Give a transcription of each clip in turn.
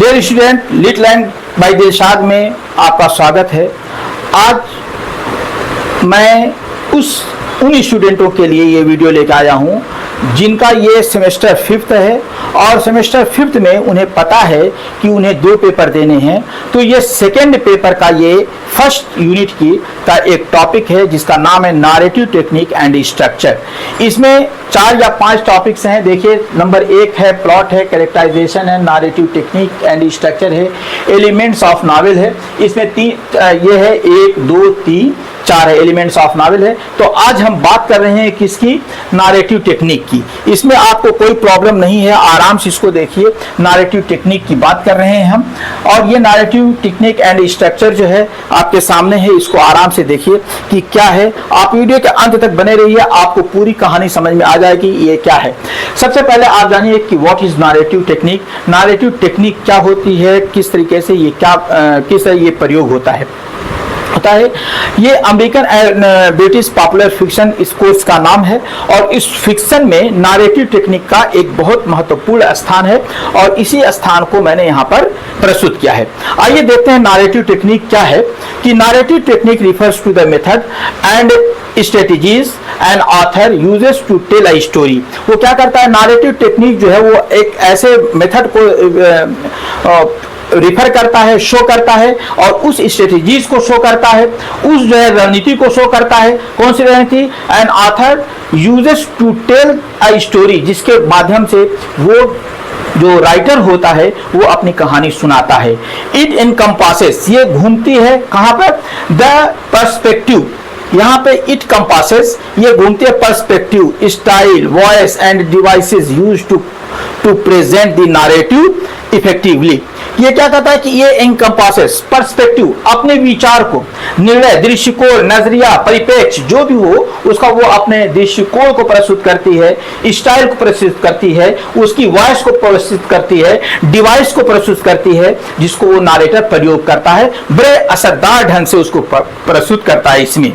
Dear student, lit learn by Dilshad में आपका स्वागत है। आज मैं उन स्टूडेंटों के लिए ये वीडियो लेकर आया हूँ जिनका ये सेमेस्टर 5th है और सेमेस्टर 5th में उन्हें पता है कि उन्हें 2 पेपर देने हैं। तो ये सेकेंड पेपर का ये फर्स्ट यूनिट का एक टॉपिक है जिसका नाम है नैरेटिव टेक्निक एंड स्ट्रक्चर। इसमें 4 या 5 टॉपिक्स हैं। देखिए, नंबर 1 है प्लॉट है, कैरेक्टराइजेशन है, नैरेटिव टेक्निक एंड स्ट्रक्चर है, एलिमेंट्स ऑफ नॉवेल है। इसमें ये है 1 2 3 4 है, एलिमेंट्स ऑफ नॉवेल है। तो आज हम बात कर रहे हैं किसकी? नैरेटिव टेक्निक की। इसमें आपको कोई प्रॉब्लम नहीं है, आराम से इसको देखिए। नैरेटिव टेक्निक की बात कर रहे हैं हम, और ये नैरेटिव टेक्निक एंड स्ट्रक्चर जो है आपके सामने है। इसको आराम से देखिए कि क्या है। आप वीडियो के अंत तक बने रहिए, आपको पूरी कहानी समझ में आ जाएगी ये क्या है। सबसे पहले आप जानिए कि what is narrative technique. Narrative technique क्या होती है, किस तरीके से ये किस तरह ये प्रयोग होता है। ये American and British popular fiction इस कोर्स का नाम है, और इस फिक्शन में नैरेटिव टेक्निक का एक बहुत महत्वपूर्ण स्थान है, और इसी स्थान को मैंने यहाँ पर प्रस्तुत किया है। आइए देखते हैं नैरेटिव टेक्निक क्या है। कि narrative technique refers to the method and strategies and author uses to tell a story. वो क्या करता है? नैरेटिव टेक्निक जो है वो एक ऐसे मेथड को रिफर करता है, शो करता है, और उस स्ट्रेटेजीज को शो करता है, उस जो है रणनीति को शो करता है। कौन सी रणनीति? An author uses to tell a story, जिसके माध्यम से वो जो राइटर होता है वो अपनी कहानी सुनाता है। इट इनकम्पासेस, ये घूमती है कहाँ पर? The perspective. यहाँ पे इट कंपासेस, ये घूमती है perspective, style, voice and devices used to present the narrative effectively. ये क्या कहता है कि ये इनकम्पासेस पर्सपेक्टिव, अपने विचार को, निर्णय, दृष्टिकोण, नजरिया, परिप्रेक्ष्य जो भी हो उसका वो अपने दृष्टिकोण को प्रस्तुत करती है, स्टाइल को प्रस्तुत करती है, उसकी वॉइस को प्रस्तुत करती है, डिवाइस को प्रस्तुत करती है, जिसको वो नरेटर प्रयोग करता है, बड़े असरदार ढंग से उसको प्रस्तुत करता है। इसमें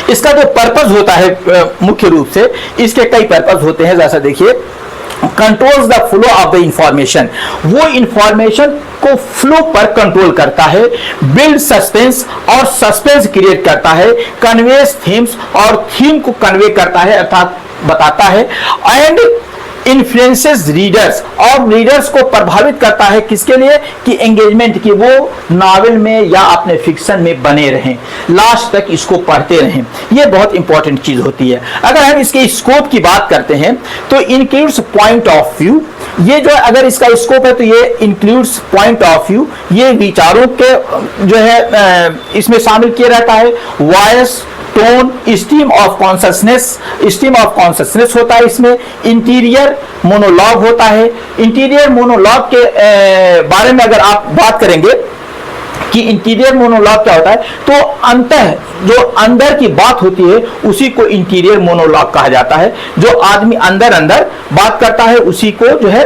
इसका जो पर्पस होता है मुख्य रूप से, इसके कई पर्पस होते हैं। जैसा देखिए, controls the flow of the information, वो इंफॉर्मेशन को फ्लो पर कंट्रोल करता है। बिल्ड सस्पेंस, और सस्पेंस क्रिएट करता है। कन्वेस थीम्स, और थीम को कन्वे करता है अर्थात बताता है। एंड इन्फ्लुएंसेस रीडर्स, और रीडर्स को प्रभावित करता है किसके लिए? कि एंगेजमेंट, की वो नॉवेल में या अपने फिक्शन में बने रहें, लास्ट तक इसको पढ़ते रहें। ये बहुत इंपॉर्टेंट चीज होती है। अगर हम इसके स्कोप की बात करते हैं तो इंक्लूड्स पॉइंट ऑफ व्यू। ये जो अगर इसका स्कोप है तो ये इंक्लूड्स पॉइंट ऑफ व्यू, ये विचारों के जो है इसमें शामिल किया रहता है। Voice, tone, stream of consciousness होता है इसमें। इंटीरियर मोनोलॉग होता है। इंटीरियर मोनोलॉग के बारे में अगर आप बात करेंगे कि इंटीरियर मोनोलॉग क्या होता है, तो जो अंदर की बात होती है उसी को इंटीरियर मोनोलॉग कहा जाता है। जो आदमी अंदर अंदर बात करता है उसी को जो है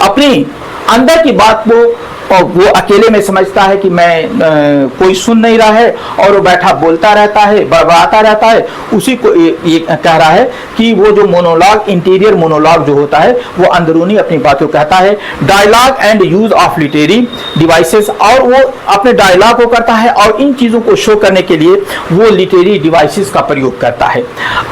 अपनी अंदर की बात को और वो अकेले में समझता है कि मैं कोई सुन नहीं रहा है, और वो बैठा बोलता रहता है, बड़बड़ाता रहता है। उसी को ये कह रहा है कि वो जो मोनोलॉग, इंटीरियर मोनोलॉग जो होता है वो अंदरूनी अपनी बातों कहता है। Dialogue and use of literary devices, और वो अपने डायलॉग को करता है, और इन चीजों को शो करने के लिए वो लिटरेरी डिवाइसेस का प्रयोग करता है।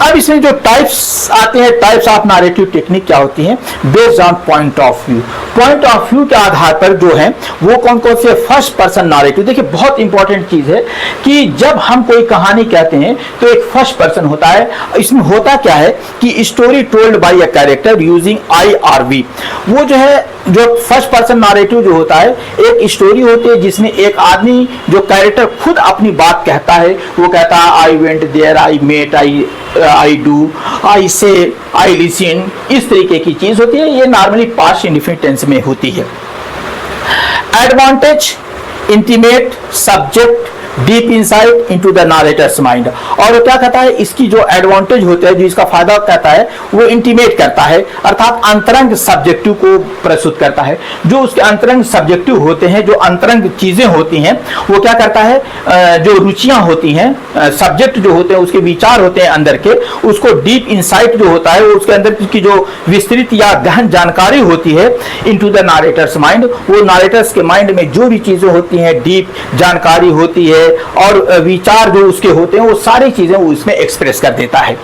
अब इसमें जो टाइप्स आते हैं, टाइप्स ऑफ नैरेटिव टेक्निक क्या होती हैं? Based on point of view. Point of view के आधार पर जो है वो कौन कौन से? First person narrative. देखिए, बहुत इंपॉर्टेंट चीज है कि जब हम कोई कहानी कहते हैं तो एक फर्स्ट पर्सन होता है। इसमें होता क्या है कि story told by a character using IRV। वो जो है, जो फर्स्ट पर्सन नैरेटिव जो होता है, एक स्टोरी होती है जिसमें एक आदमी, जो कैरेक्टर खुद अपनी बात कहता है। वो कहता है I went there, I met, I do, I say, I listen. इस तरीके की चीज होती है। ये नॉर्मली पास्ट इंडेफिनिट टेंस में होती है। Advantage, intimate, subject, deep insight into the narrator's mind. और क्या कहता है, इसकी जो एडवांटेज होते हैं, जो इसका फायदा कहता है, वो इंटीमेट करता है, अर्थात अंतरंग सब्जेक्टिव को प्रस्तुत करता है। जो उसके अंतरंग सब्जेक्टिव होते हैं, जो अंतरंग चीजें होती हैं, वो क्या करता है, जो रुचियां होती हैं, सब्जेक्ट जो होते हैं, उसके विचार होते हैं अंदर के, उसको डीप इनसाइट जो होता है, वो उसके अंदर की जो विस्तृत या गहन जानकारी होती है इनटू द नरेटर्स माइंड, वो नरेटर्स के माइंड में जो भी चीजें होती हैं, डीप जानकारी होती है और विचार जो उसके होते हैं, वो सारी चीजें वो इसमें एक्सप्रेस कर देता है।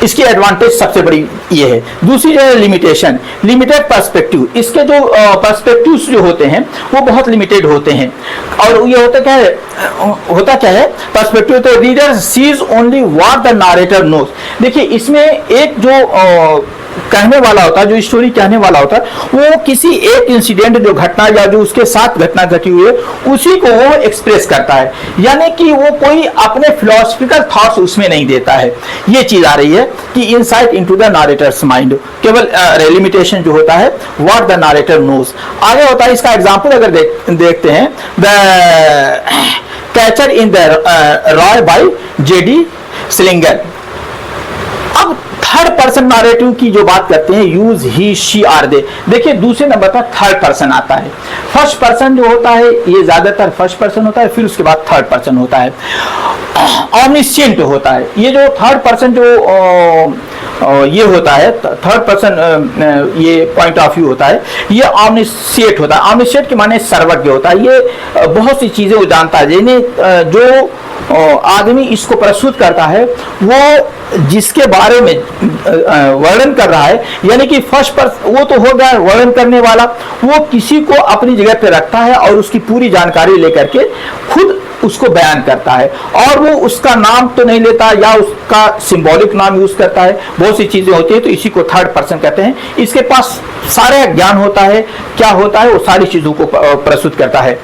इसकी एडवांटेज सबसे बड़ी ये है। दूसरी जो है लिमिटेशन, लिमिटेड पर्सपेक्टिव। इसके जो पर्सपेक्टिव्स जो होते हैं वो बहुत लिमिटेड होते हैं। और ये होता क्या है पर्सपेक्टिव, तो reader sees only what the narrator knows. देखिए इसमें एक जो कहने वाला होता है, जो स्टोरी कहने वाला होता है, वो किसी एक इंसिडेंट, जो घटना या जो उसके साथ घटना घटी हुई है, उसी को वो एक्सप्रेस करता है, यानी कि वो कोई अपने फिलोसफिकल थॉट्स उसमें नहीं देता है। ये चीज आ रही है कि insight into the narrator's mind, केवल लिमिटेशन जो होता है व्हाट द नरेटर नोज। आगे होता है, इसका एग्जांपल अगर देखते हैं, the catcher in the rye by JD Salinger. अब थर्ड पर्सन नैरेटिव की जो बात करते हैं, use he she or they. देखिए दूसरे नंबर पर थर्ड पर्सन आता है। फर्स्ट पर्सन जो होता है, ये ज्यादातर फर्स्ट पर्सन होता है, फिर उसके बाद थर्ड पर्सन होता है, ऑमनिसेंट होता है। ये जो थर्ड पर्सन जो ये होता है, थर्ड पर्सन ये पॉइंट ऑफ व्यू होता है, ये ऑमनिसेंट होता है। ऑमनिसेंट के माने सर्वज्ञ होता है। ये बहुत सी चीजें वो जानता है, जिन्हें जो आदमी इसको प्रस्तुत करता है, वो जिसके बारे में वर्णन कर रहा है, यानी कि फर्स्ट पर्सन वो तो हो गया वर्णन करने वाला, वो किसी को अपनी जगह पे रखता है और उसकी पूरी जानकारी लेकर के खुद उसको बयान करता है, और वो उसका नाम तो नहीं लेता या उसका सिंबॉलिक नाम यूज करता है। बहुत सी चीजें होती है, तो इसी को थर्ड पर्सन कहते हैं। इसके पास सारा ज्ञान होता है, क्या होता है, वो सारी चीजों को प्रस्तुत करता है।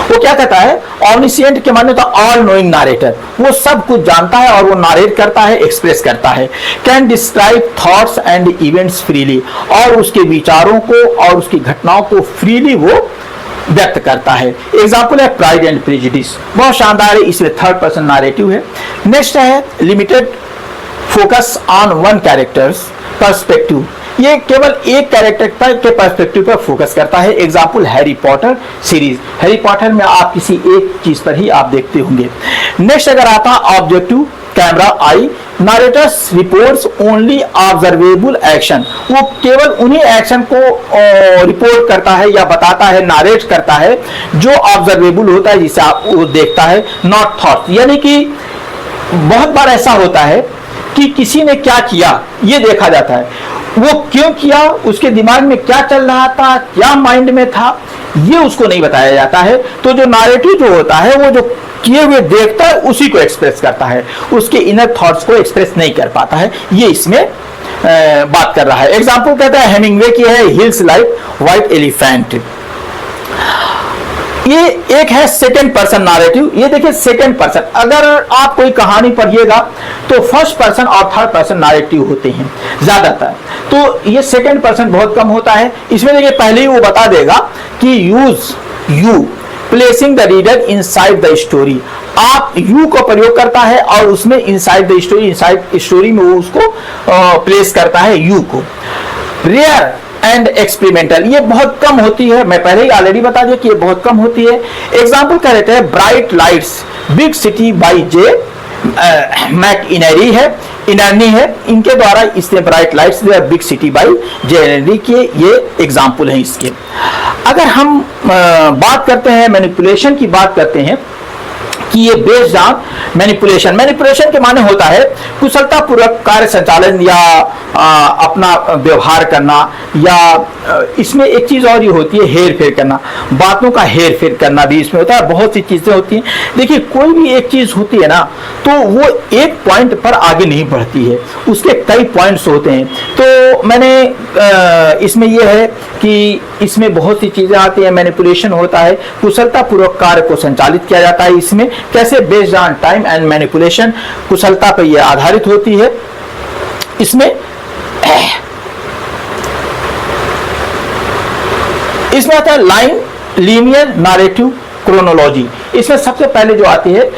वो क्या कहता है, ऑमनिसेंट के माने तो ऑल नोइंग नरेटर, वो सब कुछ जानता है और वो नरेट करता है, एक्सप्रेस करता है। Can describe thoughts and events freely, और उसके विचारों को और उसकी घटनाओं को फ्रीली वो व्यक्त करता है। एग्जाम्पल है प्राइड एंड प्रेजुडिस, बहुत शानदार है, इसमें थर्ड पर्सन नैरेटिव है। नेक्स्ट है limited focus on one characters perspective, ये केवल एक कैरेक्टर के पर्सपेक्टिव पर फोकस करता है। Example Harry Potter series, Harry Potter में आप किसी एक चीज पर ही आप देखते होंगे। नेक्स्ट अगर आता objective camera I, narrator's reports only observable action, वो केवल उन्हीं एक्शन को रिपोर्ट करता है या बताता है, नरेट करता है जो ऑब्जर्वेबल होता है, जिसे आप वो देखता है, नॉट थॉट। यानी कि बहुत बार ऐसा होता है कि किसी ने क्या किया ये देखा जाता है, वो क्यों किया, उसके दिमाग में क्या चल रहा था, क्या माइंड में था, ये उसको नहीं बताया जाता है। तो जो नैरेटिव जो होता है, वो जो किए हुए देखता है उसी को एक्सप्रेस करता है, उसके इनर थॉट्स को एक्सप्रेस नहीं कर पाता है। ये इसमें बात कर रहा है। एग्जाम्पल कहता है हेमिंगवे की है हिल्स लाइक व्हाइट एलिफेंट। ये एक है सेकंड पर्सन नैरेटिव। ये देखिए सेकंड पर्सन, अगर आप कोई कहानी पढ़िएगा तो फर्स्ट पर्सन और थर्ड पर्सन नैरेटिव होते हैं ज्यादातर, तो ये सेकंड पर्सन बहुत कम होता है। इसमें देखिए पहले ही वो बता देगा कि use you placing the reader inside the story, आप यू को प्रयोग करता है और उसमें inside the story, inside story में वो उसको प्लेस करता है यू को। रेयर एंड एक्सपेरिमेंटल, ये बहुत कम होती है, मैं पहले ही ऑलरेडी बता दिया कि ये बहुत कम होती है। एग्जाम्पल कह रहे थे bright lights big city by Jay McInerney है, इनके द्वारा इसने bright lights big city by Jay McInerney के ये एग्जाम्पल हैं इसके। अगर हम बात करते हैं मैनिपुलेशन की बात करते हैं कि ये बेस्ड ऑन मैनिपुलेशन, मैनिपुलेशन के माने होता है कुशलतापूर्वक कार्य संचालन या अपना व्यवहार करना, या इसमें एक चीज और ये होती है हेर फेर करना, बातों का हेर फेर करना भी इसमें होता है। बहुत सी चीजें होती हैं। देखिए कोई भी एक चीज होती है ना, तो वो एक पॉइंट पर आगे नहीं बढ़ती है, उसके कई पॉइंट्स होते हैं। तो मैंने इसमें यह है कि इसमें बहुत सी चीजें आती हैं, मैनिपुलेशन होता है, कुशलतापूर्वक कार्य को संचालित किया जाता है। इसमें कैसे based on time and manipulation, कुशलता पर यह आधारित होती है। इसमें आता है लाइन लीनियर नैरेटिव क्रोनोलॉजी। इसमें सबसे पहले जो आती है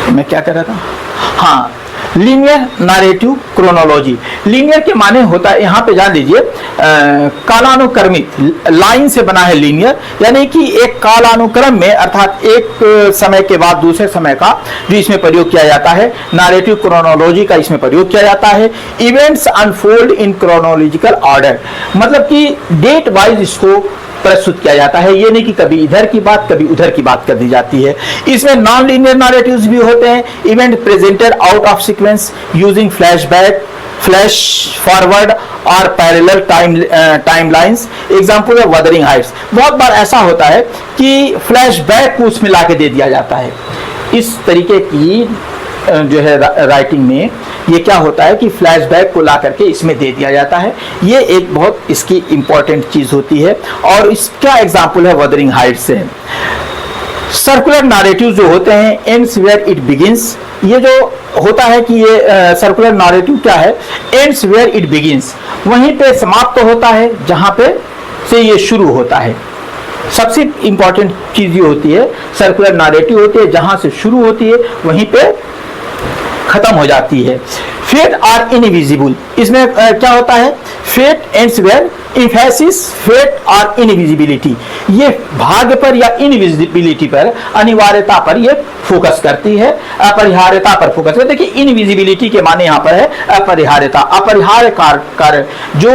मैं क्या कर रहा था, हाँ, लीनियर नैरेटिव क्रोनोलॉजी। लीनियर के माने होता है, यहाँ पे जान लीजिए, कालानुक्रमित, लाइन से बना है लीनियर, यानी कि एक कालानुक्रम में, अर्थात एक समय के बाद दूसरे समय का जो इसमें प्रयोग किया जाता है, नैरेटिव क्रोनोलॉजी का इसमें प्रयोग किया जाता है। Events unfold in chronological order, मतलब कि डेट वाइज इसको प्रस्तुत किया जाता है, ये नहीं कि कभी इधर की बात कभी उधर की बात कर दी जाती है। इसमें नॉन लीनियर नैरेटिव्स भी होते हैं। Event presented out of sequence using flashback, flash forward और पैरेलल टाइमलाइंस। एग्जांपल है वदरिंग हाइट्स। बहुत बार ऐसा होता है कि फ्लैशबैक को उसमें लाके दे दिया जाता है। इस तरीके की जो है राइटिंग में ये क्या होता है कि फ्लैशबैक को ला करके इसमें दे दिया जाता है। ये एक बहुत इसकी इंपॉर्टेंट चीज होती है, और इसका एग्जांपल है वदरिंग हाइट्स से। सर्कुलर नैरेटिव जो होते हैं, एंड्स वेयर इट बिगिंस, ये जो होता है कि ये सर्कुलर नैरेटिव क्या है, एंड्स वेयर इट बिगिंस, वहीं पे समाप्त होता है जहां पे से ये शुरू होता है। सबसे इंपॉर्टेंट चीज ये होती है, सर्कुलर नैरेटिव होती है, जहां से शुरू होती है वहीं पे खत्म हो जाती है। फेट आर इनविजिबल, इसमें क्या होता है, fate ends where emphasis fate और इनविजिबिलिटी, ये भाग्य पर या इनविजिबिलिटी पर, अनिवार्यता पर ये फोकस करती है, अपरिहार्यता पर फोकस करती है। देखिए इनविजिबिलिटी के माने यहाँ पर है अपरिहार्यता, अपरिहार्य कार्य जो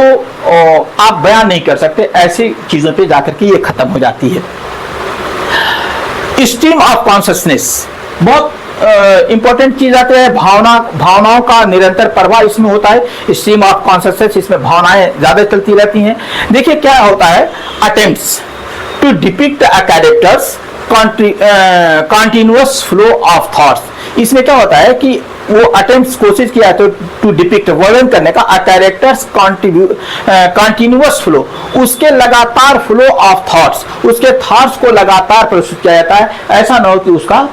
आप बयान नहीं कर सकते, ऐसी चीजों पे जाकर के ये खत्म हो जाती है। स्ट्रीम ऑफ कॉन्शियसनेस, बहुत इंपॉर्टेंट चीज आती है, भावनाओं का निरंतर प्रवाह इसमें होता है। स्ट्रीम ऑफ कॉन्शियसनेस, इसमें भावनाएं ज्यादा चलती रहती हैं। देखिए क्या होता है, attempts to depict a character's continuous flow of thoughts. इसमें क्या होता है कि वो अटेम्प्ट्स, कोशिश किया तो टू डिपिक्ट, वर्णन करने का, अ कैरेक्टर्स कंटिन्यूअस फ्लो, उसके लगातार फ्लो ऑफ थॉट्स, उसके थॉट्स को लगातार प्रस्तुत किया जाता है। ऐसा ना हो कि उसका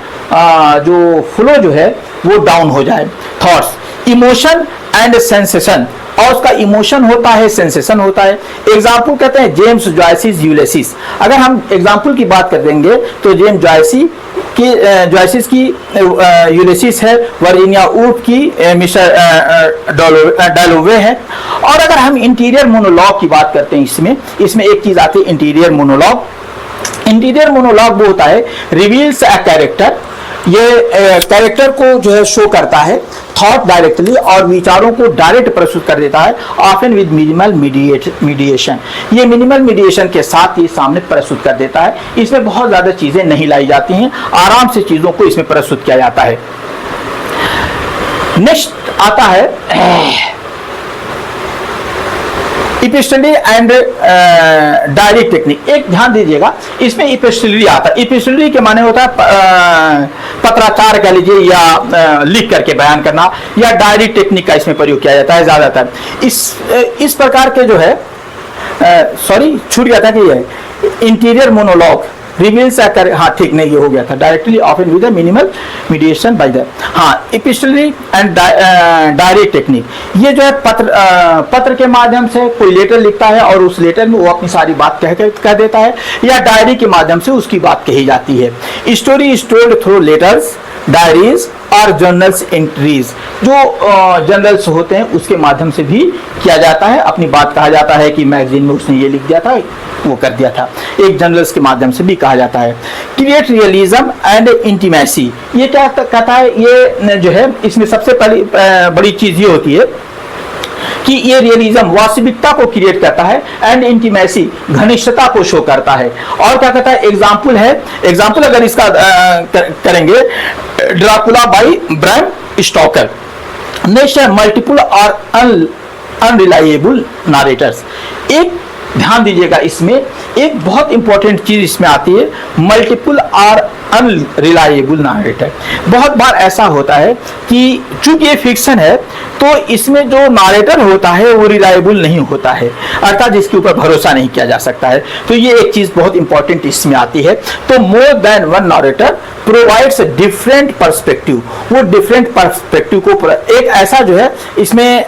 जो फ्लो जो है वो डाउन हो जाए। थॉट्स, इमोशन एंड सेंसेशन, और उसका इमोशन होता है, सेंसेशन होता है। एग्जाम्पल कहते हैं जेम्स जॉयसिस यूलिसिस। अगर हम एग्जाम्पल की बात कर देंगे तो जेम्स जॉयसिस की यूलिसिस है, वर्जीनिया वुल्फ की मिस्टर डैलोवे है। और अगर हम इंटीरियर मोनोलॉग की बात करते हैं, इसमें एक चीज आती है इंटीरियर मोनोलॉग। इंटीरियर मोनोलॉग वो होता है, रिवील्स अ कैरेक्टर, ये कैरेक्टर को जो है शो करता है, थॉट डायरेक्टली, और विचारों को डायरेक्ट प्रस्तुत कर देता है, ऑफन विद मिनिमल मीडिएशन। ये मिनिमल मीडिएशन के साथ ये सामने प्रस्तुत कर देता है। इसमें बहुत ज्यादा चीजें नहीं लाई जाती हैं, आराम से चीजों को इसमें प्रस्तुत किया जाता है। नेक्स्ट आता है इपिस्टलरी एंड डायरेक्ट टेक्निक। एक ध्यान दीजिएगा, इसमें इपिस्टलरी आता है। इपिस्टलरी के माने होता है पत्राचार कह लीजिए, या लिख करके बयान करना, या डायरेक्ट टेक्निक का इसमें प्रयोग किया जाता है ज्यादातर। इस प्रकार के जो है छूट गया था कि ये इंटीरियर मोनोलॉग रिवील्स कर, हाँ ठीक नहीं, ये हो गया था, directly often with minimal mediation by the, हाँ, इपिस्टलरी एंड डायरेक्ट टेक्निक। ये जो है पत्र के माध्यम से कोई लेटर लिखता है और उस लेटर में वो अपनी सारी बात कह देता है, या डायरी के माध्यम से उसकी बात कही जाती है। Story is told through letters, diaries और जर्नल्स एंट्रीज, जो जर्नल्स होते हैं उसके माध्यम से भी किया जाता है। अपनी बात कहा जाता है कि मैगजीन में उसने ये लिख दिया था, वो कर दिया था, एक जर्नल्स के माध्यम से भी कहा जाता है। क्रिएट रियलिज्म एंड इंटीमेसी, ये क्या कहता है, ये जो है इसमें सबसे पहली बड़ी चीज ये होती है कि ये रियलिज्म वास्तविकता को क्रिएट करता है, एंड इंटीमेसी घनिष्ठता को शो करता है। और क्या कहता है, एग्जाम्पल है, एग्जाम्पल अगर इसका करेंगे, Dracula by Bram stalker. Next है मल्टीपल और अनरिलायबल नरेटर्स। एक ध्यान दीजिएगा, इसमें एक बहुत इंपॉर्टेंट चीज इसमें आती है, मल्टीपल और अनरिलायबल नरेटर। बहुत बार ऐसा होता है कि चूंकि ये फिक्शन है तो इसमें जो नरेटर होता है वो रिलायबल नहीं होता है, अर्थात जिसके ऊपर भरोसा नहीं किया जा सकता है। तो ये एक चीज बहुत इंपॉर्टेंट इसमें आती है। तो more than one narrator provides different perspective, वो डिफरेंट पर्सपेक्टिव को, एक ऐसा जो है इसमें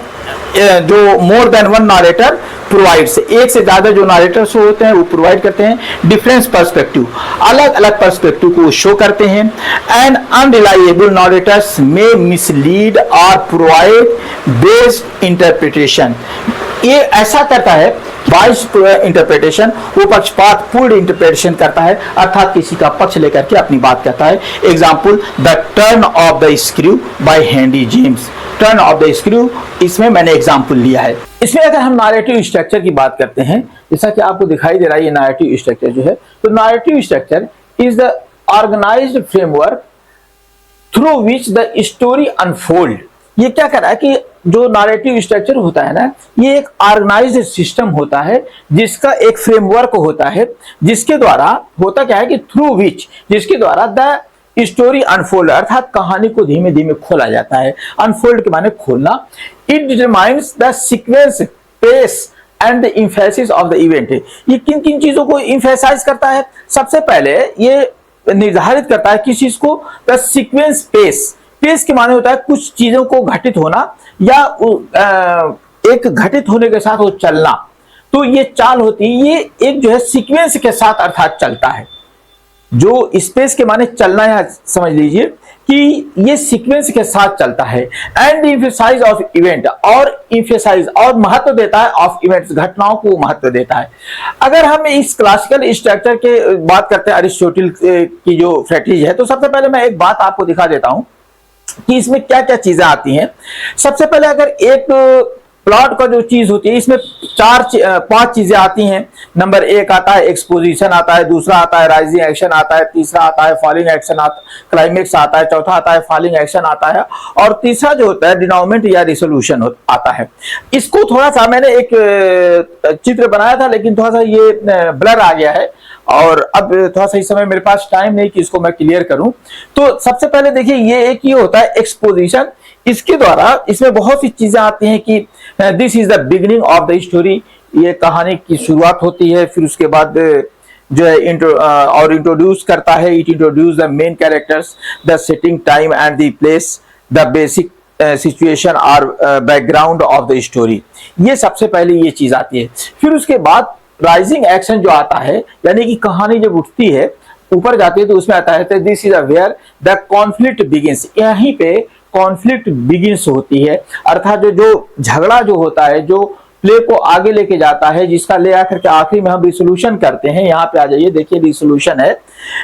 जो more than one narrator provides, एक से ज्यादा जो नारेटर्स होते हैं वो प्रोवाइड करते हैं डिफरेंस पर्सपेक्टिव, अलग अलग पर्सपेक्टिव को शो करते हैं। एंड अनरिलायबल नारेटर्स में मिसलीड और प्रोवाइड बेस्ड इंटरप्रिटेशन, ये ऐसा करता है बाइस इंटरप्रिटेशन, वो पक्षपात पूर्ण इंटरप्रिटेशन करता है, अर्थात किसी का पक्ष लेकर के अपनी बात कहता है। Example the turn of the screw by Henry James, turn of the screw, इसमें मैंने एग्जाम्पल लिया है। इसमें अगर हम नैरेटिव स्ट्रक्चर की बात करते हैं, जैसा कि आपको दिखाई दे रहा है ये नैरेटिव स्ट्रक्चर जो है, तो narrative structure is the organized framework through which the story unfold. ये क्या कर रहा है कि जो नैरेटिव स्ट्रक्चर होता है ना, ये एक ऑर्गेनाइज्ड सिस्टम होता है जिसका एक फ्रेमवर्क होता है, जिसके द्वारा होता क्या है कि थ्रू विच, जिसके द्वारा द स्टोरी अनफोल्ड, अर्थात कहानी को धीमे धीमे खोला जाता है। अनफोल्ड के माने खोलना। It determines the sequence, pace and the emphasis of the event. ये किन किन चीजों को एम्फेसाइज करता है? सबसे पहले ये निर्धारित करता है किस चीज को? The sequence pace. पेस के माने होता है कुछ चीजों को घटित होना या एक घटित होने के साथ वो चलना, तो ये चाल होती है, ये एक जो है सीक्वेंस के साथ अर्थात चलता है। जो स्पेस के माने चलना, या समझ लीजिए कि ये सीक्वेंस के साथ चलता है। एंड एम्फेसाइज ऑफ इवेंट, और एम्फेसाइज और महत्व देता है ऑफ इवेंट्स, घटनाओं को महत्व देता है। अगर हम इस क्लासिकल स्ट्रक्चर के बात करते हैं, अरिस्टोटल की जो फ्रेटीज है, तो सबसे पहले मैं एक बात आपको दिखा देता हूं कि इसमें क्या क्या चीजें आती हैं। सबसे पहले अगर एक प्लॉट का जो चीज होती है, इसमें पांच चीजें आती हैं। नंबर एक आता है एक्सपोजिशन आता है, दूसरा आता है राइजिंग एक्शन आता है, तीसरा आता है फॉलिंग एक्शन आता, क्लाइमेक्स आता है, चौथा आता है फॉलिंग एक्शन आता है, और तीसरा जो होता है डिनोमेंट या रिसोल्यूशन आता है। इसको थोड़ा सा मैंने एक चित्र बनाया था, लेकिन थोड़ा सा ये ब्लर आ गया है, और अब थोड़ा सा इस समय मेरे पास टाइम नहीं कि इसको मैं क्लियर करूं। तो सबसे पहले देखिए, ये एक ये होता है एक्सपोजिशन। इसके द्वारा इसमें बहुत सी चीजें आती हैं कि this is the beginning of the story, ये कहानी की शुरुआत होती है। फिर उसके बाद जो है इंट्रोड्यूस करता है, it introduce the main characters, the setting time and the place, the basic situation और बैकग्राउंड ऑफ द स्टोरी। ये सबसे पहले ये चीज आती है। फिर उसके बाद राइजिंग एक्शन जो आता है, यानी कि कहानी जब उठती है, ऊपर जाती है, तो उसमें आता है this is where the conflict begins. यहीं पे कॉन्फ्लिक्ट बिगिंस होती है, अर्थात जो झगड़ा जो होता है, जो प्ले को आगे लेके जाता है, जिसका ले आकर के आखिरी में हम रिसोल्यूशन करते हैं। यहाँ पे आ जाइए, देखिए रिसोल्यूशन है,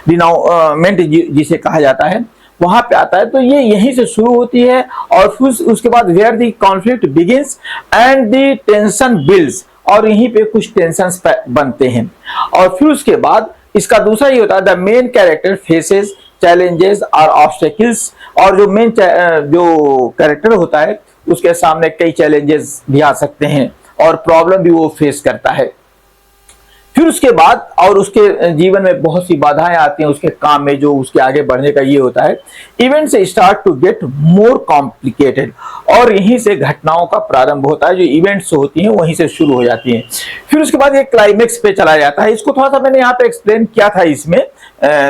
डिनोमेंट जिसे कहा जाता है, वहां पे आता है। तो ये यहीं से शुरू होती है, और फिर उसके बाद where the conflict begins and the tension builds, और यहीं पे कुछ टेंशंस बनते हैं। और फिर उसके बाद इसका दूसरा ये होता है the main character faces challenges और ऑब्स्टेकल्स, और जो मेन जो कैरेक्टर होता है उसके सामने कई चैलेंजेस भी आ सकते हैं और प्रॉब्लम भी वो फेस करता है। फिर उसके बाद और उसके जीवन में बहुत सी बाधाएं आती हैं उसके काम में, जो उसके आगे बढ़ने का ये होता है इवेंट से start to get more complicated, और यहीं से घटनाओं का प्रारंभ होता है। जो इवेंट्स होती हैं वहीं से शुरू हो जाती हैं। फिर उसके बाद ये क्लाइमेक्स पे चला जाता है। इसको थोड़ा सा मैंने यहाँ पे एक्सप्लेन किया था इसमें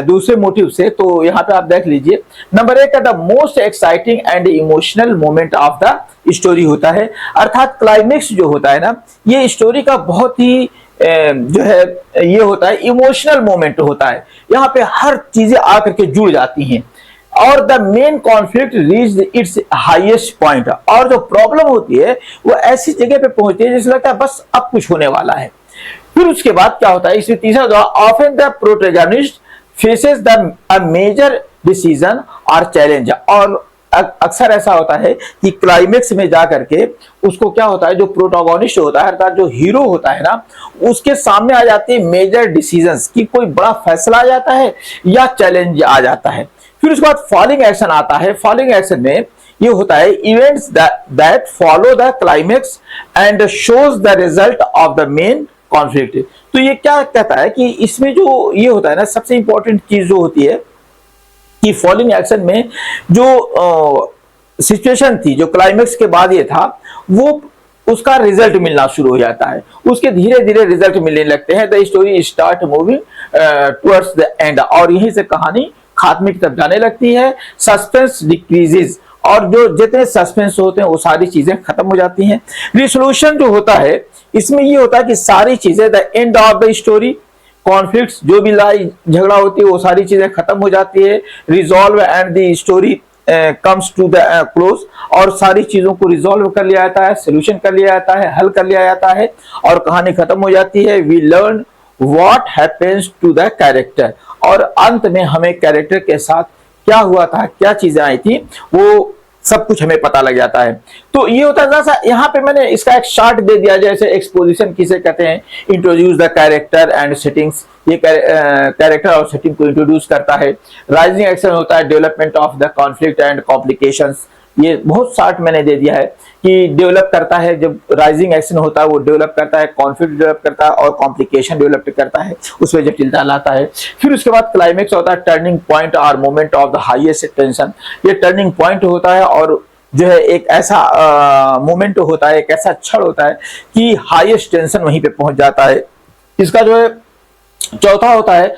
दूसरे मोटिव से, तो यहाँ पे आप देख लीजिए। नंबर एक का the most exciting and emotional moment of the story होता है, अर्थात क्लाइमेक्स जो होता है ना, ये स्टोरी का बहुत ही जो है ये होता है इमोशनल मोमेंट होता है। यहाँ पे हर चीजें आकर के जुड़ जाती हैं, और the main conflict reach its highest point, और जो प्रॉब्लम होती है वो ऐसी जगह पे पहुंचती है जिससे लगता है बस अब कुछ होने वाला है। फिर उसके बाद क्या होता है, इसमें तीसरा often the protagonist faces the a major decision और चैलेंज, और अक्सर ऐसा होता है कि क्लाइमेक्स में जाकर के उसको क्या होता है, जो प्रोटोगोनिस्ट होता है अर्थात जो हीरो होता है ना, उसके सामने आ जाती है मेजर डिसीजंस, कि कोई बड़ा फैसला आ जाता है या चैलेंज आ जाता है। फिर उसके बाद फॉलिंग एक्शन आता है। फॉलिंग एक्शन में ये होता है events that follow the climax and shows the result of the main conflict. तो ये क्या कहता है कि इसमें जो ये होता है ना, सबसे इंपॉर्टेंट चीज जो होती है कि फॉलिंग एक्शन में जो सिचुएशन थी, जो क्लाइमेक्स के बाद ये था, वो उसका रिजल्ट मिलना शुरू हो जाता है। उसके धीरे धीरे रिजल्ट मिलने लगते हैं। The story start moving towards the end, और यहीं से कहानी खात्मे की तरफ जाने लगती है। सस्पेंस डिक्रीजेस, और जो जितने सस्पेंस होते हैं वो सारी चीजें खत्म हो जाती हैं। रिसोल्यूशन जो होता है इसमें ये होता है कि सारी चीजें the end of the story, conflicts जो भी लड़ाई झगड़ा होती है वो सारी चीजें खत्म हो जाती है। Resolve and the story comes to the close, और सारी चीजों को रिजॉल्व कर लिया जाता है, सोल्यूशन कर लिया जाता है, हल कर लिया जाता है और कहानी खत्म हो जाती है। We learn what happens to the character, और अंत में हमें कैरेक्टर के साथ क्या हुआ था, क्या चीजें आई थी, वो सब कुछ हमें पता लग जाता है। तो ये होता है जैसा यहाँ पे मैंने इसका एक शार्ट दे दिया, जैसे एक्सपोजिशन किसे कहते हैं, introduce the character and settings, ये कैरेक्टर और सेटिंग को इंट्रोड्यूस करता है। राइजिंग एक्शन होता है development of the conflict and complications, ये बहुत शार्ट मैंने दे दिया है कि डेवलप करता है, जब राइजिंग एक्शन होता है वो डेवलप करता है, कॉन्फ्लिक्ट डेवलप करता है और कॉम्प्लिकेशन डेवलप करता है, उसमें जटिलता लाता है। फिर उसके बाद क्लाइमेक्स होता है टर्निंग पॉइंट और moment of the highest tension, ये टर्निंग पॉइंट होता है और जो है एक ऐसा मोमेंट होता है, एक ऐसा क्षण होता है कि हाईएस्ट टेंशन वहीं पे पहुंच जाता है। इसका जो है चौथा होता है,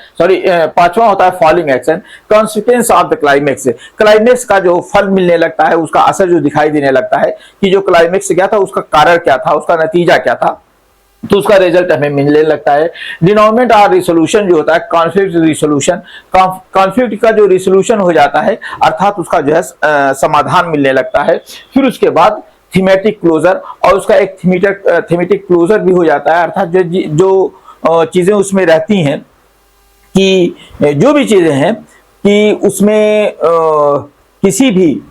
पांचवा होता है falling action, consequence of the climax, climax का जो फल मिलने लगता है, उसका असर जो दिखाई देने लगता है कि जो क्लाइमेक्स क्या था, उसका कारण क्या था, उसका नतीजा क्या था, तो उसका रिजल्ट हमें मिलने लगता है। डिनोमेंट और रिसोल्यूशन जो होता है, कॉन्फ्लिक्ट रिसोल्यूशन, कॉन्फ्लिक्ट का जो रिसोल्यूशन हो जाता है अर्थात उसका जो है समाधान मिलने लगता है। फिर उसके बाद थीमेटिक क्लोजर, और उसका एक थीमेटिक क्लोजर भी हो जाता है, अर्थात जो चीजें उसमें रहती हैं कि जो भी चीजें हैं कि उसमें किसी भी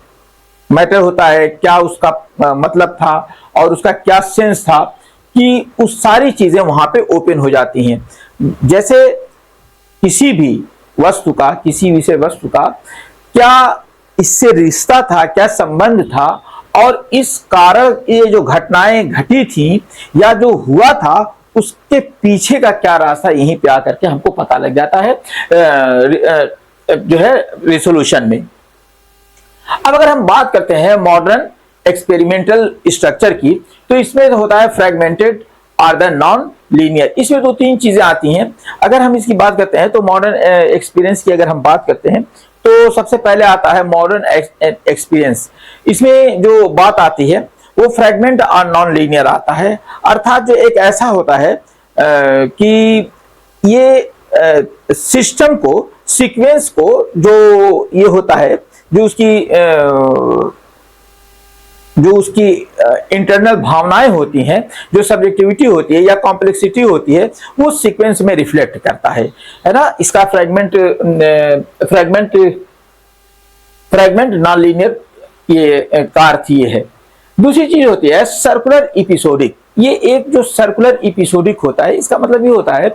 मैटर होता है, क्या उसका मतलब था और उसका क्या सेंस था, कि उस सारी चीजें वहां पे ओपन हो जाती हैं। जैसे किसी भी वस्तु का, किसी विषय वस्तु का क्या इससे रिश्ता था, क्या संबंध था, और इस कारण ये जो घटनाएं घटी थी या जो हुआ था उसके पीछे का क्या रास्ता, यहीं पे आकर के हमको पता लग जाता है जो है रिसोल्यूशन में। अब अगर हम बात करते हैं मॉडर्न एक्सपेरिमेंटल स्ट्रक्चर की, तो इसमें होता है फ्रेगमेंटेड और द नॉन लीनियर, इसमें दो तीन चीजें आती हैं। अगर हम इसकी बात करते हैं तो मॉडर्न एक्सपीरियंस की अगर हम बात करते हैं तो सबसे पहले आता है मॉडर्न एक्सपीरियंस। इसमें जो बात आती है वो फ्रेगमेंट और नॉन लीनियर आता है, अर्थात जो एक ऐसा होता है कि ये सिस्टम को, सीक्वेंस को, जो ये होता है, जो उसकी इंटरनल भावनाएं होती हैं, जो सब्जेक्टिविटी होती है या कॉम्प्लेक्सिटी होती है, वो सीक्वेंस में रिफ्लेक्ट करता है ना। इसका फ्रेगमेंट नॉन लीनियर ये का अर्थ ये है। दूसरी चीज होती है सर्कुलर एपिसोडिक, ये एक जो सर्कुलर एपिसोडिक होता है, इसका मतलब ये होता है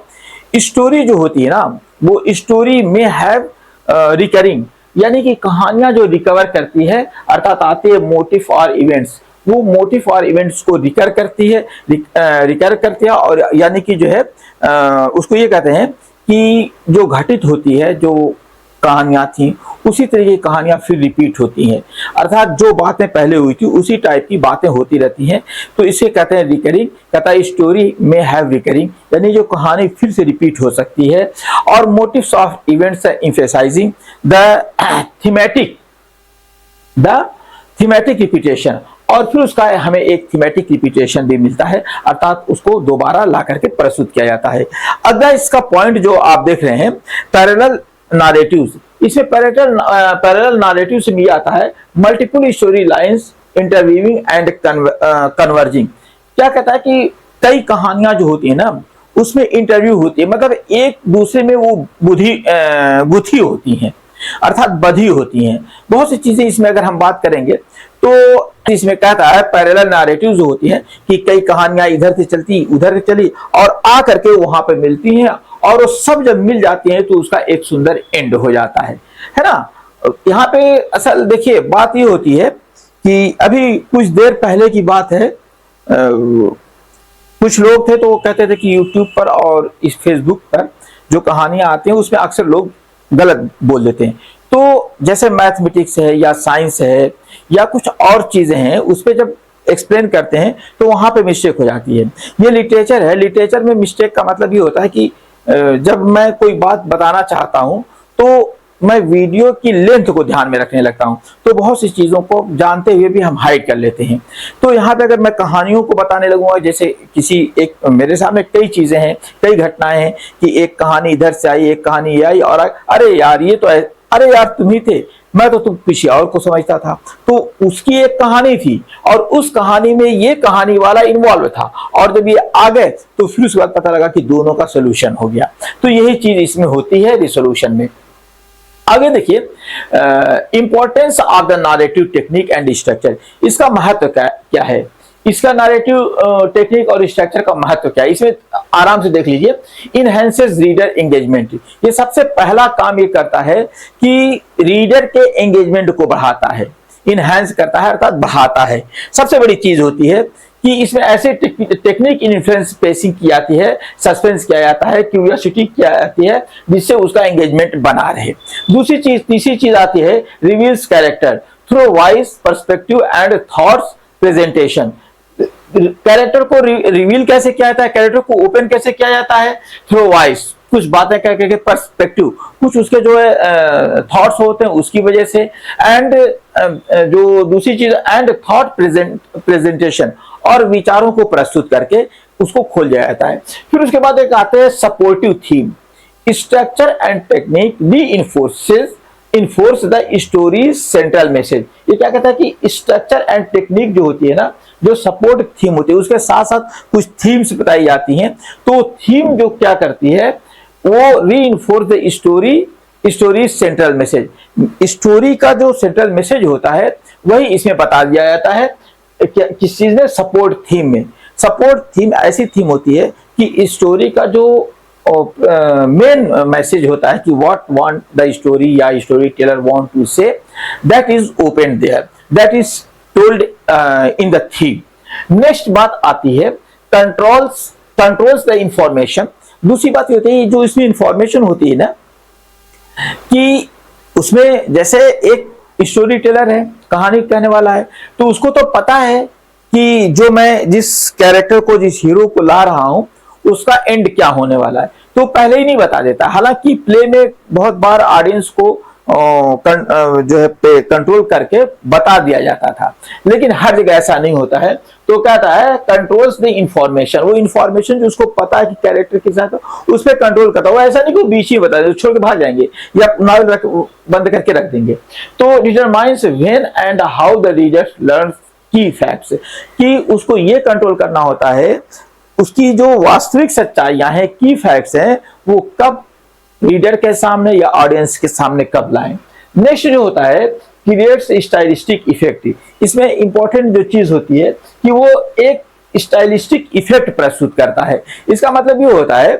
स्टोरी जो होती है ना, वो स्टोरी में हैव रिकरिंग, यानी कि कहानियां जो रिकवर करती है, अर्थात आते हैं मोटिव और इवेंट्स, वो मोटिव और इवेंट्स को रिकर करती है और यानी कि जो है उसको ये कहते हैं कि जो घटित होती है, जो कहानियां थी उसी तरह की कहानियां फिर रिपीट होती हैं, अर्थात जो बातें पहले हुई थी उसी टाइप की बातें होती रहती हैं, तो इसे कहते हैं रिकरिंग। कहता है स्टोरी में हैव रिकरिंग, यानी जो कहानी फिर से रिपीट हो सकती है। और motives of events emphasizing the thematic repetition, और फिर उसका हमें एक थीमेटिक रिपीटेशन भी मिलता है, अर्थात उसको दोबारा ला करके प्रस्तुत किया जाता है। अगला इसका पॉइंट जो आप देख रहे हैं पैरेलल नारेटिव्स, इसमें पैरेलल नारेटिव से भी आता है multiple story lines interweaving and converging. क्या कहता है कि कई कहानियां जो होती है ना उसमें इंटरव्यू होती है, मतलब एक दूसरे में वो गुथी होती हैं, अर्थात बधी होती हैं। बहुत सी चीजें इसमें अगर हम बात करेंगे तो इसमें कहता है पैरेलल नैरेटिव जो होती है कि कई कहानियां इधर से चलती उधर से चली और आ करके वहां पे मिलती हैं, और वो सब जब मिल जाती हैं तो उसका एक सुंदर एंड हो जाता है ना। यहाँ पे असल देखिए बात ये होती है कि अभी कुछ देर पहले की बात है, कुछ लोग थे तो वो कहते थे कि यूट्यूब पर और इस फेसबुक पर जो कहानियां आती हैं उसमें अक्सर लोग गलत बोल देते हैं। तो जैसे मैथमेटिक्स है या साइंस है या कुछ और चीजें हैं, उस पर जब एक्सप्लेन करते हैं तो वहां पे मिस्टेक हो जाती है। ये लिटरेचर है, लिटरेचर में मिस्टेक का मतलब ये होता है कि जब मैं कोई बात बताना चाहता हूं तो मैं वीडियो की लेंथ को ध्यान में रखने लगता हूँ, तो बहुत सी चीजों को जानते हुए भी हम हाइड कर लेते हैं। तो यहाँ पे अगर मैं कहानियों को बताने लगूंगा, जैसे किसी एक, मेरे सामने कई चीजें हैं, कई घटनाएं हैं कि एक कहानी इधर से आई, एक कहानी ये आई, और अरे यार ये तो, अरे यार तुम ही थे, मैं तो तुम किसी और को समझता था। तो उसकी एक कहानी थी और उस कहानी में ये कहानी वाला इन्वॉल्व था, और जब ये आ गए तो फिर उसके बाद पता लगा कि दोनों का सोल्यूशन हो गया। तो यही चीज इसमें होती है रिसोल्यूशन में। आगे देखिए, importance of the narrative technique and structure. इसका महत्व क्या है, इसका नैरेटिव टेक्निक और स्ट्रक्चर का महत्व क्या है, इसमें आराम से देख लीजिए। इनहेंसेस रीडर एंगेजमेंट, ये सबसे पहला काम ये करता है कि रीडर के एंगेजमेंट को बढ़ाता है, इनहेंस करता है अर्थात बढ़ाता है। सबसे बड़ी चीज होती है कि इसमें ऐसे टेक्निक इन्फ्लुएंस पेसिंग की जाती है, सस्पेंस किया जाता है, क्यूरियोसिटी किया जाती है, जिससे उसका एंगेजमेंट बना रहे। दूसरी चीज, तीसरी चीज आती है reveals character through voice, perspective and thoughts presentation. Character को रिवील कैसे किया जाता है, कैरेक्टर को ओपन कैसे किया जाता है, थ्रू वॉइस, कुछ बातें कह के, पर्सपेक्टिव, कुछ उसके जो है थॉट्स होते हैं उसकी वजह से, एंड जो दूसरी चीज एंड थॉट प्रेजेंटेशन, और विचारों को प्रस्तुत करके उसको खोल दिया जाता है। फिर उसके बाद एक आते हैं supportive theme. Structure and technique reinforce the story central message. ये क्या कहता है कि स्ट्रक्चर एंड टेक्निक जो होती है ना, जो सपोर्ट थीम होती है, उसके साथ साथ कुछ थीम्स बताई जाती हैं। तो थीम जो क्या करती है, वो री enforce the story central message. Story का जो सेंट्रल मैसेज होता है वही इसमें बता दिया जाता है। किस चीज में, सपोर्ट थीम में। सपोर्ट थीम ऐसी थीम होती है कि स्टोरी का जो मेन मैसेज होता है कि व्हाट वांट द स्टोरी या स्टोरी टेलर वांट टू से, that is open there, that is told in the theme. Next बात आती है कंट्रोल्स द इंफॉर्मेशन। दूसरी बात ये होती है, जो इसमें इंफॉर्मेशन होती है ना, कि उसमें जैसे एक स्टोरी टेलर है, कहानी कहने वाला है, तो उसको तो पता है कि जो मैं जिस कैरेक्टर को, जिस हीरो को ला रहा हूं, उसका एंड क्या होने वाला है, तो पहले ही नहीं बता देता। हालांकि प्ले में बहुत बार ऑडियंस को जो है कंट्रोल करके बता दिया जाता था, लेकिन हर जगह ऐसा नहीं होता है। तो कहता है कंट्रोल्स द इंफॉर्मेशन, वो इंफॉर्मेशन जो उसको पता है कि कैरेक्टर के साथ, उस पर कंट्रोल करता है। वो ऐसा नहीं कि वो बीच ही बता दे, छोड़ के भाग जाएंगे या नावल बंद करके रख देंगे। तो determines when and how the reader learn की फैक्ट्स, कि उसको ये कंट्रोल करना होता है, उसकी जो वास्तविक सच्चाइयां हैं, की फैक्ट्स हैं, वो कब रीडर के सामने या ऑडियंस के सामने कब लाएं। नेक्स्ट जो होता है क्रिएट्स स्टाइलिस्टिक इफेक्ट। इसमें इंपॉर्टेंट जो चीज होती है कि वो एक स्टाइलिस्टिक इफेक्ट प्रस्तुत करता है। इसका मतलब ये होता है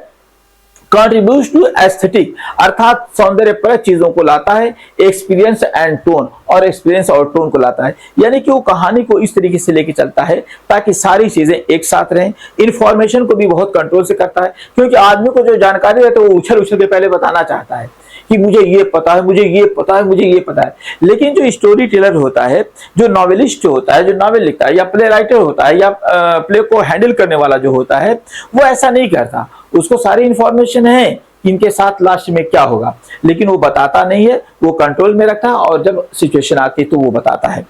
कंट्रीब्यूट टू एस्थेटिक, अर्थात सौंदर्यप्रद चीजों को लाता है। एक्सपीरियंस एंड टोन, और एक्सपीरियंस और टोन को लाता है, यानी कि वो कहानी को इस तरीके से लेके चलता है ताकि सारी चीजें एक साथ रहें। इंफॉर्मेशन को भी बहुत कंट्रोल से करता है, क्योंकि आदमी को जो जानकारी रहती है वो उछल उछल के पहले बताना चाहता है कि मुझे ये पता है, मुझे ये पता है, मुझे ये पता है। लेकिन जो स्टोरी टेलर होता है, जो नॉवेलिस्ट होता है, जो नॉवेल लिखता है, या प्ले राइटर होता है, या प्ले को हैंडल करने वाला जो होता है, वो ऐसा नहीं करता। उसको सारी इंफॉर्मेशन है कि इनके साथ लास्ट में क्या होगा, लेकिन वो बताता नहीं है, वो कंट्रोल में रखता है, और जब सिचुएशन आती है तो वो बताता है,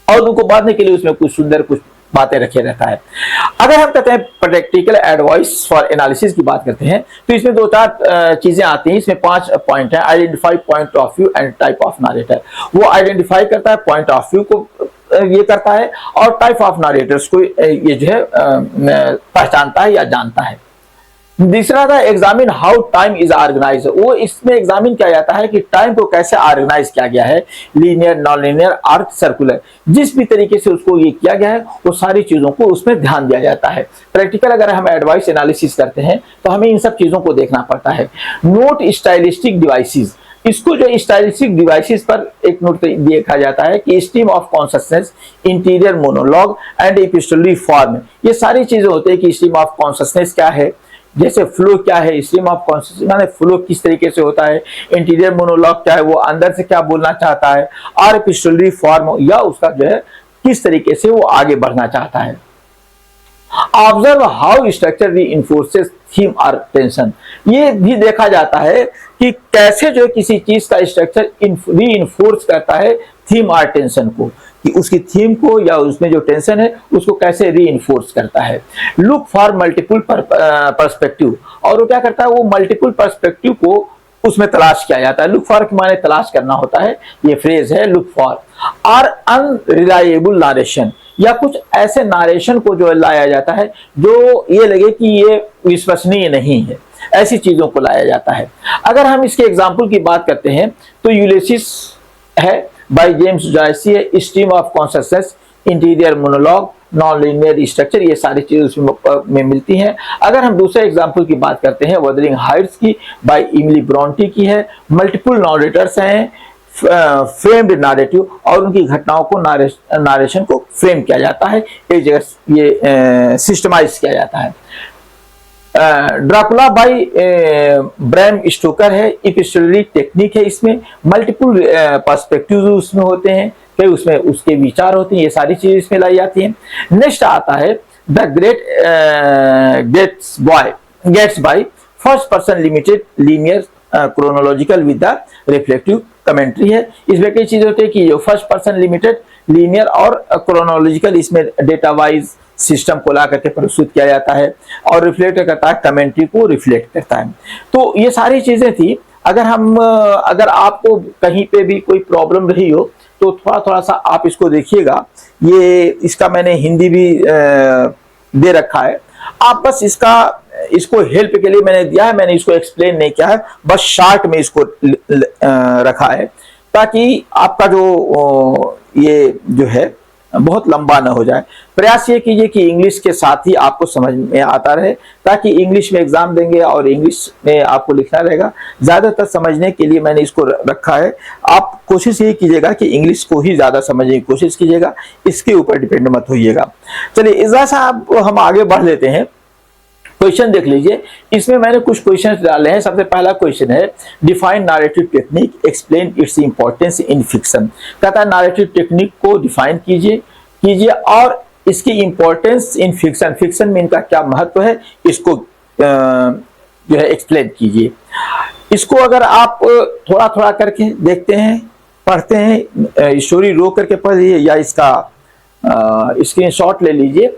और उनको बांधने के लिए उसमें कुछ सुंदर कुछ बातें रखे रहता है। अगर हम कहते हैं प्रैक्टिकल एडवाइस फॉर एनालिसिस की बात करते हैं, तो इसमें दो चार चीजें आती हैं। इसमें 5 पॉइंट है। Identify point of view and type of narrator. वो आइडेंटिफाई करता है, पॉइंट ऑफ व्यू को ये करता है, और टाइप ऑफ नरेटर्स को ये जो है पहचानता है या जानता है। तीसरा था examine how time is organize. वो इसमें एग्जामिन किया जाता है कि टाइम को कैसे ऑर्गेनाइज किया गया है, linear, non linear, arc, circular, जिस भी तरीके से उसको ये किया गया है वो सारी चीजों को उसमें ध्यान दिया जाता है। प्रैक्टिकल अगर हम एडवाइस एनालिसिस करते हैं तो हमें इन सब चीजों को देखना पड़ता है। Note stylistic devices. इसको जो स्टाइलिस्टिक डिवाइसेस पर एक नोट देखा जाता है कि stream of consciousness, interior monologue and epistolary form. ये सारी चीजें होती है कि स्ट्रीम ऑफ कॉन्शसनेस क्या है, जैसे फ्लो क्या है, स्ट्रीम ऑफ कॉन्शसनेस माने फ्लो किस तरीके से होता है, इंटीरियर मोनोलॉग क्या है, वो अंदर से क्या बोलना चाहता है, और एपिस्टोलरी फॉर्म या उसका जो है किस तरीके से वो आगे बढ़ना चाहता है। ऑब्जर्व हाउ स्ट्रक्चर रीइंफोर्सेस थीम और टेंशन। ये भी देखा जाता है कि कैसे जो किसी चीज का स्ट्रक्चर रीइंफोर्स करता है थीम और टेंशन को, कि उसकी थीम को या उसमें जो टेंशन है उसको कैसे रीइंफोर्स करता है। लुक फॉर मल्टीपल पर्सपेक्टिव, और वो क्या करता है, वो मल्टीपल पर्सपेक्टिव को उसमें तलाश किया जाता है। लुक फॉर के माने तलाश करना होता है, ये फ्रेज है लुक फॉर। और अनरिलायबल नारेशन, या कुछ ऐसे नारेशन को जो लाया जाता है जो ये लगे कि ये विश्वसनीय नहीं है, ऐसी चीजों को लाया जाता है। अगर हम इसके एग्जाम्पल की बात करते हैं तो यूलिसिस है by James Joyce, stream of consciousness, interior monologue, non linear structure, ये सारी चीजें उसमें मिलती हैं। अगर हम दूसरे एग्जाम्पल की बात करते हैं वदरिंग हाइट्स की बाय इमिली ब्रॉन्टी की है, मल्टीपल नरेटर्स हैं, फ्रेम्ड नारेटिव, और उनकी घटनाओं को नारेशन को फ्रेम किया जाता है, एक जगह ये सिस्टमाइज किया जाता है। ड्राकुला बाई ब्रैम स्टोकर है, एपिस्टोलरी टेक्निक है, इसमें मल्टीपल पर्सपेक्टिव उसमें होते हैं, कई उसमें उसके विचार होते हैं, ये सारी चीजें इसमें लाई जाती हैं। नेक्स्ट आता है the great Gatsby by first person limited linear chronological with the reflective commentary है। इसमें कई चीजें होती है कि जो फर्स्ट पर्सन लिमिटेड लीनियर और क्रोनोलॉजिकल, इसमें डेटा वाइज सिस्टम को ला करके प्रस्तुत किया जाता है, और रिफ्लेक्ट करता है, कमेंट्री को रिफ्लेक्ट करता है। तो ये सारी चीजें थी। अगर आपको कहीं पे भी कोई प्रॉब्लम रही हो तो थोड़ा थोड़ा सा आप इसको देखिएगा, ये इसका मैंने हिंदी भी दे रखा है, आप बस इसको हेल्प के लिए मैंने दिया है, मैंने इसको एक्सप्लेन नहीं किया है, बस शार्ट में इसको रखा है ताकि आपका जो ये जो है बहुत लंबा ना हो जाए। प्रयास ये कीजिए कि इंग्लिश के साथ ही आपको समझ में आता रहे, ताकि इंग्लिश में एग्जाम देंगे और इंग्लिश में आपको लिखना रहेगा। ज्यादातर समझने के लिए मैंने इसको रखा है। आप कोशिश ये कीजिएगा कि इंग्लिश को ही ज्यादा समझने की कोशिश कीजिएगा, इसके ऊपर डिपेंड मत होइएगा। चलिए इस सा हम आगे बढ़ लेते हैं। क्वेश्चन देख लीजिए, इसमें मैंने कुछ क्वेश्चन डाले हैं। सबसे पहला क्वेश्चन है define narrative technique, explain its importance in fiction. कहता है नैरेटिव टेक्निक को डिफाइन कीजिए और इसकी इंपॉर्टेंस इन फिक्शन, फिक्शन में इनका क्या महत्व है, इसको जो है एक्सप्लेन कीजिए। इसको अगर आप थोड़ा थोड़ा करके देखते हैं, पढ़ते हैं, स्टोरी रो करके पढ़िए या इसका स्क्रीनशॉट ले लीजिए।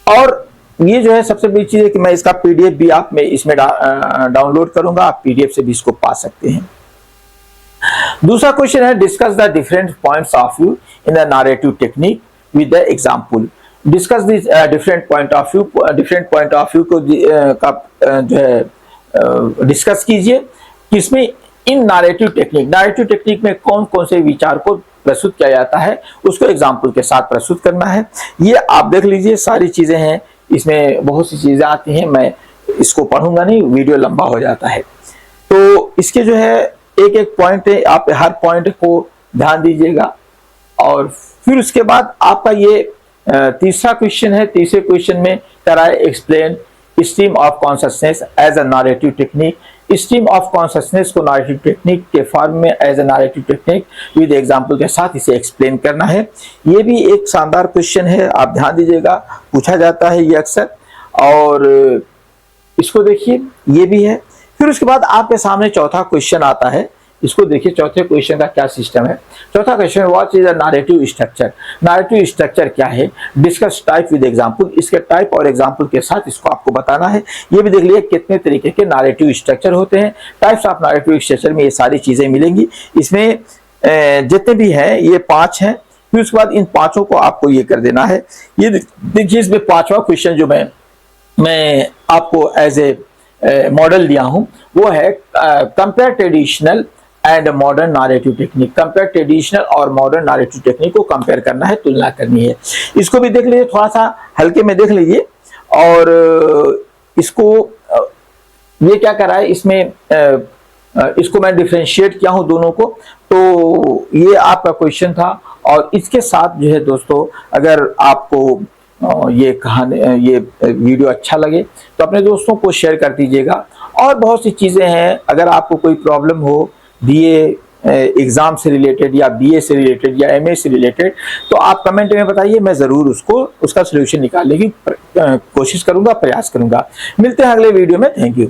और ये जो है सबसे बड़ी चीज है कि मैं इसका पीडीएफ भी आप में इसमें डाउनलोड करूंगा, आप पीडीएफ से भी इसको पा सकते हैं। दूसरा क्वेश्चन है discuss the different points of view in the narrative technique with the example. Discuss this different point of view को जो है डिस्कस कीजिए। किसमें? इन नैरेटिव टेक्निक में कौन कौन से विचार को प्रस्तुत किया जाता है, उसको एग्जाम्पल के साथ प्रस्तुत करना है। ये आप देख लीजिए, सारी चीजें हैं, इसमें बहुत सी चीजें आती हैं, मैं इसको पढ़ूंगा नहीं, वीडियो लंबा हो जाता है। तो इसके जो है एक एक पॉइंट है, आप हर पॉइंट को ध्यान दीजिएगा। और फिर उसके बाद आपका ये तीसरा क्वेश्चन है। तीसरे क्वेश्चन में कराए explain stream of consciousness as a narrative technique. Stream of consciousness को नैरेटिव टेक्निक के फॉर्म में as a narrative technique with example के साथ इसे एक्सप्लेन करना है। ये भी एक शानदार क्वेश्चन है, आप ध्यान दीजिएगा, पूछा जाता है ये अक्सर। और इसको देखिए, ये भी है। फिर उसके बाद आपके सामने चौथा क्वेश्चन आता है, इसको देखिए चौथे क्वेश्चन का क्या सिस्टम है। चौथा question what is a narrative structure. Narrative structure क्या है, डिस्कस टाइप विद एग्जांपल। इसके टाइप और एग्जांपल के साथ इसको आपको बताना है। ये भी देख लीजिए कितने तरीके के नैरेटिव स्ट्रक्चर होते हैं। टाइप्स ऑफ नैरेटिव स्ट्रक्चर में ये सारी चीजें मिलेंगी। इसमें जितने भी हैं ये 5 हैं। फिर उसके बाद इन 5 को आपको ये कर देना है। ये देखिए, इसमें 5वां क्वेश्चन जो मैं आपको एज ए मॉडल दिया हूं वो है compare traditional and modern narrative technique. Compare traditional और मॉडर्न नैरेटिव टेक्निक को कंपेयर करना है, तुलना करनी है। इसको भी देख लीजिए, थोड़ा सा हल्के में देख लीजिए। और इसको ये क्या करा है, इसमें इसको मैं डिफरेंशिएट किया हूं दोनों को। तो ये आपका क्वेश्चन था। और इसके साथ जो है दोस्तों, अगर आपको ये कहानी, ये वीडियो अच्छा लगे तो अपने दोस्तों को शेयर कर दीजिएगा। और बहुत सी चीजें हैं, अगर आपको कोई प्रॉब्लम हो, दिए एग्ज़ाम से रिलेटेड या बीए से रिलेटेड या एमए से रिलेटेड, तो आप कमेंट में बताइए, मैं ज़रूर उसका सोल्यूशन निकालने की कोशिश करूँगा, प्रयास करूँगा। मिलते हैं अगले वीडियो में। Thank you.